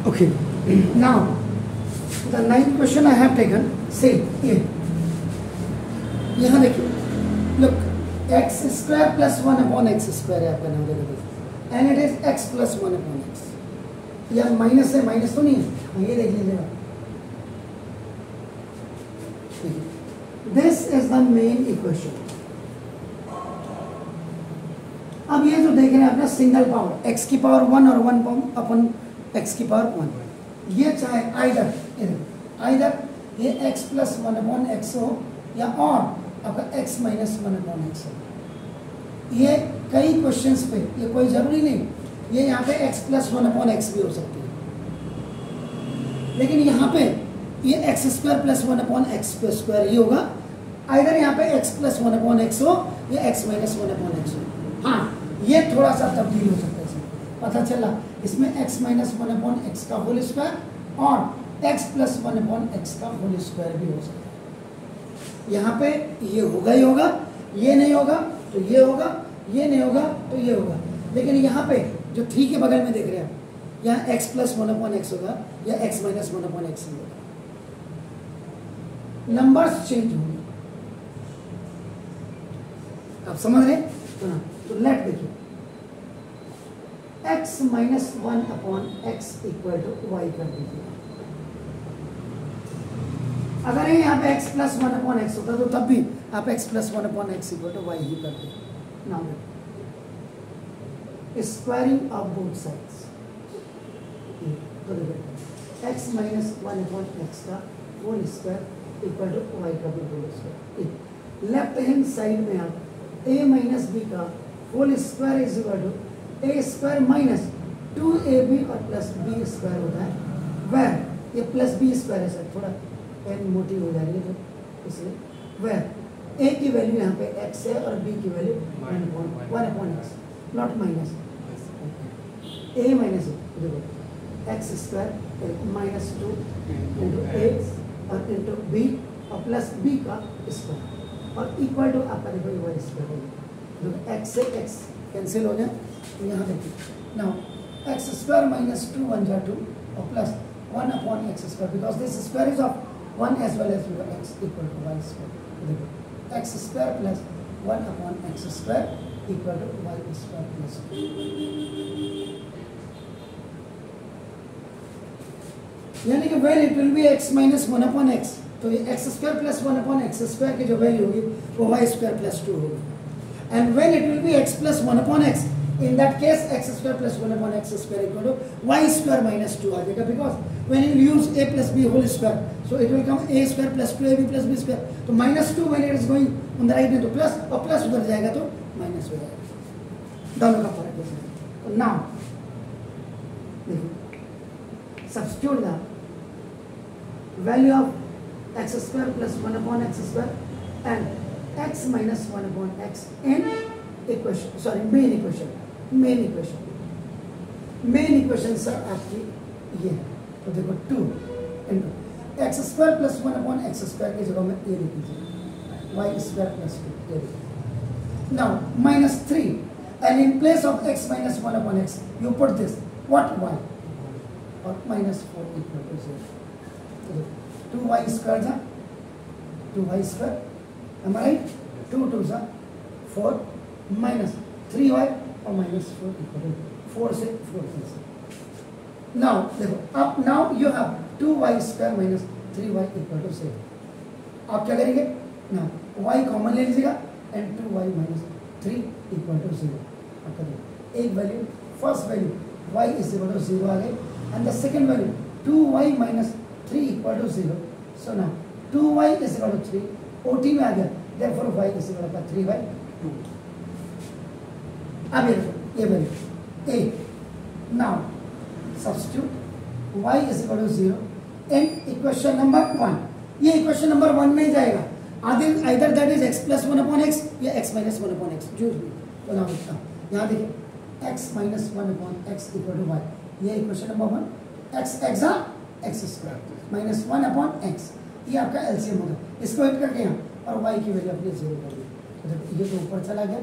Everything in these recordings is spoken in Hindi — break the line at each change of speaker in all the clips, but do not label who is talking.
Okay. Now, the ninth question I have taken. Say A. यहाँ देखिए. Look, x square plus 1 upon x square है आपका नाम देखो. And it is x plus 1 upon x. यहाँ माइनस है, माइनस तो नहीं है. ये देख लीजिएगा. This is the main equation. अब ये जो देख रहे हैं अपना सिंगल पावर x की पावर 1 और 1 अपन x की पावर 1, ये चाहे आइदर ये x प्लस 1 अपॉन x हो या और आपका x माइनस 1 अपॉन x हो. ये कई क्वेश्चंस पे ये कोई जरूरी नहीं, ये यहाँ पे x प्लस 1 अपॉन x भी हो सकती है, लेकिन यहाँ पे ये x square plus 1 upon x square ही होगा. आइदर यहाँ पे x प्लस 1 अपॉन x हो या x माइनस 1 अपॉन x हो. हाँ, ये थोड़ा सा तब्दील हो सकता है. इसमें पता चला इसमें x माइनस 1 अपॉन x का होल स्क्वायर और x प्लस 1 अपॉन x का होल स्क्वायर भी हो सकता है. यहाँ पे ये होगा ही होगा, ये नहीं होगा तो ये होगा, ये नहीं होगा तो ये होगा. लेकिन यहाँ पे जो 3 के बगल में देख रहे हैं, यहाँ x प्लस 1 अपॉन x होगा या x माइनस 1 अपॉन x होगा. नंबर्स चेंज होंगे. आप समझ रहे हैं? तो लेट देखिए, x minus 1 upon x equal to Y कर दीजिए. अगर ये यहाँ पे x प्लस 1 अपॉन x होता तो तब भी आप x plus 1 upon x equal to Y ही करते. Now squaring of both sides, तो देखो x माइनस 1 अपॉन x का whole square equal to Y का भी whole square. Left hand side में आप a माइनस b का whole square is equal to a square minus 2ab और प्लस b स्क्वायर होता है. वेर ये प्लस b स्क्वायर है सर, थोड़ा पेन मोटी हो जा रही है तो इसलिए. वेर a की वैल्यू यहाँ पे x है और b की value 1 upon x, not minus. a minus देखो x square minus 2 into a और इंटू b और प्लस b का स्क्वायर और इक्वल टू आपका देखो ये वाई स्क्वायर होगा. x से x कैंसिल हो जाए. यहाँ देखिए, नाउ x स्क्वायर माइनस 2 1 जा 2 और plus 1 upon x square, because this square is of 1 as well as x equal to Y square. देखो x square plus 1 upon x square equal to Y square plus 2. यानी कि well it will be x minus 1 upon x, तो ये x square plus 1 upon x square की जो वैल्यू होगी वो वाई स्क्वायर प्लस 2 होगी. And when it will be x plus 1 upon x, in that case x square plus 1 upon x square equal to y square minus 2 आ जाएगा, because when you use a plus b whole square, so it will come a square plus 2ab plus b square. तो minus 2 when it is going on the right hand तो plus, और plus उधर जाएगा तो minus हो जाएगा. दोनों का फर्क है. तो now देखो, substitute the value of x square plus 1 upon x square and x minus 1 upon x in equation, sorry main equation. Main equation sir आपकी ये, तो देखो 2 into X square plus 1 upon X square की जगह में ये लिख दीजिए वाई स्क्वायर प्लस 2. ये now minus 3 and in place of X minus 1 upon X you put this what Y और minus 4 equal to 0. 2 Y square जा 2 Y square, am I right? 2 2 जा 4 माइनस 3 वाई और माइनस 4 इक्वल टू 4 से 4 कैंसिल. नाउ देखो, अब now you have 2 Y square minus 3 Y equal to 0. आप क्या करेंगे? नाउ वाई कॉमन ले लीजिएगा and 2 Y minus 3 equal to 0. आप करिए एक value, first value Y is equal to 0 आ गई and the second value 2 Y minus 3 equal to 0. So now 2 Y is equal to 3 OT में आ गया, therefore Y is equal to 3 by 2. अब ये value a. Now substitute y is equal to 0 in equation number 1. ये इक्वेशन नंबर 1 में जाएगा. either that is x plus 1 upon x या x minus 1 upon x, जो भी तो नाम लिखता हूँ. यहाँ देखिए x minus 1 upon x equal to y, ये equation number 1. x square minus 1 upon x, ये आपका एलसीएम होगा. इसको हिट करके यहाँ और y की वैल्यू अपनी 0 कर दी. ये तो ऊपर चला गया.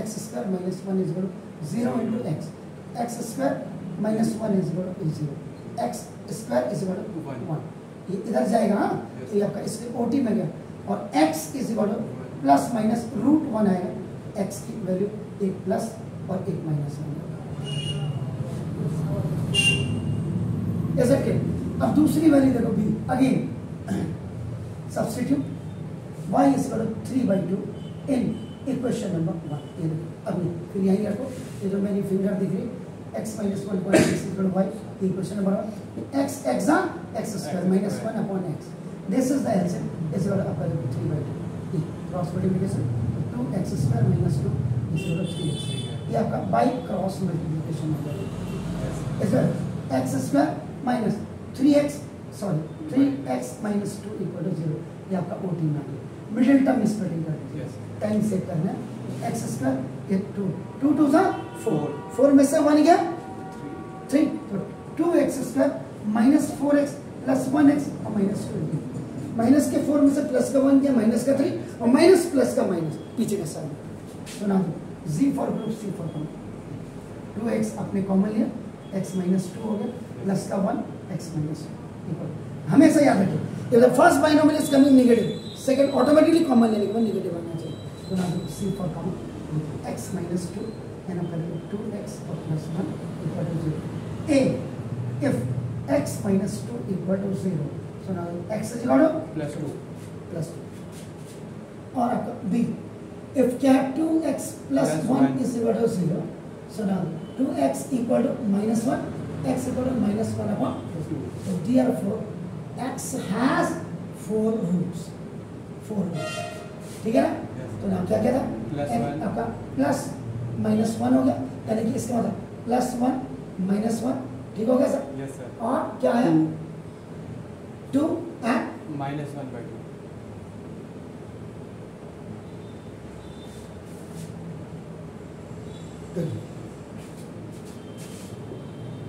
x square minus 1 is equal to 0 into X square minus 1 is equal to 0. X square is equal to 1, ये इधर जाएगा हाँ, तो ये आपका इसके ओटी में गया, और X is equal to plus minus root 1 आएगा, एक्स की वैल्यू एक प्लस और एक माइनस में। अब दूसरी वैल्यू देखो B, again substitute y is equal to 3/2 in equation number 1। ये देखो अभी फिर यहीं रखो, ये जो मेरी फिंगर दिख रही x minus 1.6 equal to y, equation number 1, x square minus 1 upon x, this is the LCM is equal to 3/2 cross multiplication 2x square minus 2 is equal to 3x, ये आपका बाय क्रॉस मल्टीप्लिकेशन हो जाएगा, is x square minus 3x minus 2 equal to 0, ये आपका ओटी में आ गया। मिडिल टर्म स्प्लिटिंग कर दीजिए, टाइम सेव करना है, एक्स स्क्वायर ये 2 2 जा 4 में से 1 गया 3, तो 2x square minus 4x plus 1x और माइनस 2, माइनस के 4 में से प्लस का 1 गया, माइनस का 3 और माइनस प्लस का माइनस पीछे का साइन, तो ना g for group c for common, 2x अपने कॉमन लिया, x माइनस 2 हो गया प्लस का 1 x माइनस 2 इक्वल, हमेशा याद रखिए if the first binomial is coming negative, second automatically common लेने के बाद नेगेटिव आना चाहिए, तो ना c for common x minus 2 and हम करेंगे 2x और plus 1 equal to 0, a if x minus 2 equal to 0, so now x is equal to plus 2, और आपका b if क्या 2x plus 1 is equal to 0, so now 2x equal to minus 1, x equal to minus 1 upon 2, so therefore x has 4 roots, ठीक है ना? तो नाम क्या था? आपका प्लस माइनस 1 हो गया, यानी कि इसका मतलब प्लस 1 माइनस 1, ठीक हो गया सर?
Yes sir.
और क्या है 2 एंड
माइनस 1/2,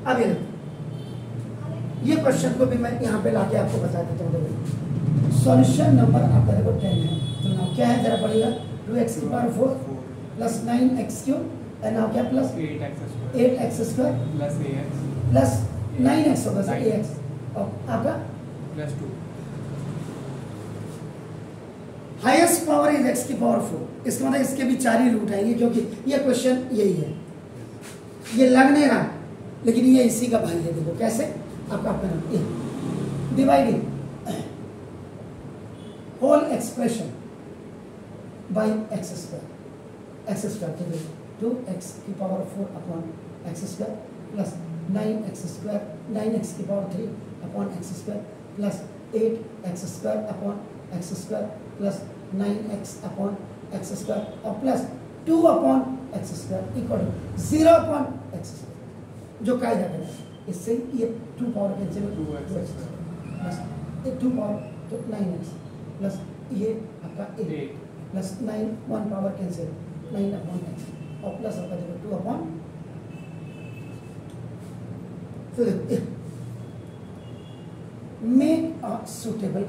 अब ये क्वेश्चन को भी मैं यहाँ पे लाके आपको बता देता हूँ। सॉल्यूशन नंबर आपका देखो 10 है, तो नाउ क्या है जरा पढ़िएगा, 2x की power 4 plus 9x cube and now क्या plus 8x square plus 9x होगा सर, ax और आपका
plus 2,
highest power is x की पावर 4, इसका मतलब इसके भी 4 ही रूट आएंगे, क्योंकि ये क्वेश्चन यही है, ये लग नहीं रहा लेकिन ये इसी का भाई है। देखो कैसे आपका dividing whole expression by X square, तो 2x की power 4 upon X square plus 9x square 9x की power 3 upon X square plus 8x square upon X square plus 9x upon X square और plus 2 upon X square equal 0 upon X square, जो कायदा है इससे ये 2 पावर कैंसिल हो 2x प्लस 2 पावर तो 9x प्लस ये आपका 8 plus 9 1 power cancel 9 upon x और प्लस आपका देखो 2 अपॉन, फिर मेक अ सुटेबल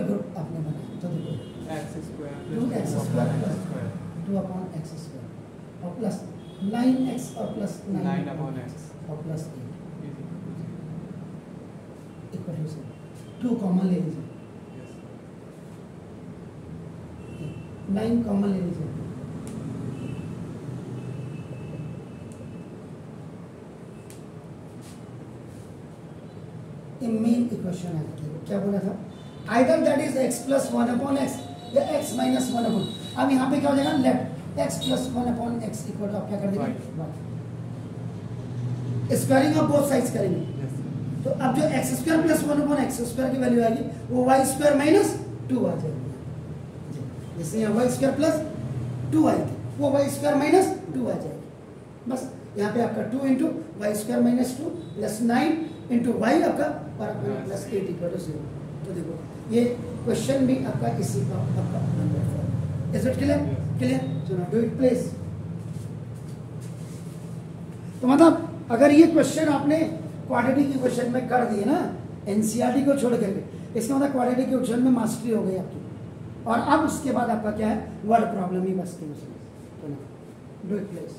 ग्रुप आपने बनाया, तो देखो
x square
2x square plus 2 upon x square और प्लस 9x और प्लस
9 अपॉन x
और प्लस 8 इक्वल टू 2 कॉमन ले लीजिए, 9 कॉमन ले लीजिए, मेन इक्वेशन है, क्या बोला था, either that is x plus 1 upon x या x माइनस 1 अपॉन, अब यहाँ पे क्या हो जाएगा left x plus 1 upon x equal to आप क्या कर देंगे स्क्वायरिंग ऑफ बोथ साइड्स करेंगे, तो अब जो x square plus 1 upon x square की वैल्यू आएगी वो y स्क्वायर माइनस 2 आ जाएगी, जैसे यहाँ y स्क्वायर प्लस 2 आई थी वो y स्क्वायर माइनस 2 आ जाएगी, बस यहाँ पे आपका 2 into y square minus 2 plus 9 into y आपका और आपका प्लस 8 इक्वल टू 0, तो देखो ये क्वेश्चन भी आपका इसी का आपका number 4, is it clear, so now do it please. तो मतलब अगर ये क्वेश्चन आपने क्वाड्रेटिक इक्वेशन में कर दिए ना एनसीईआरटी को छोड़ करके, इसका मतलब क्वाड्रेटिक इक्वेशन में मास्टरी हो गई आपकी, और अब उसके बाद आपका क्या है वर्ड प्रॉब्लम ही बचती है उसमें, तो डू इट प्लीज।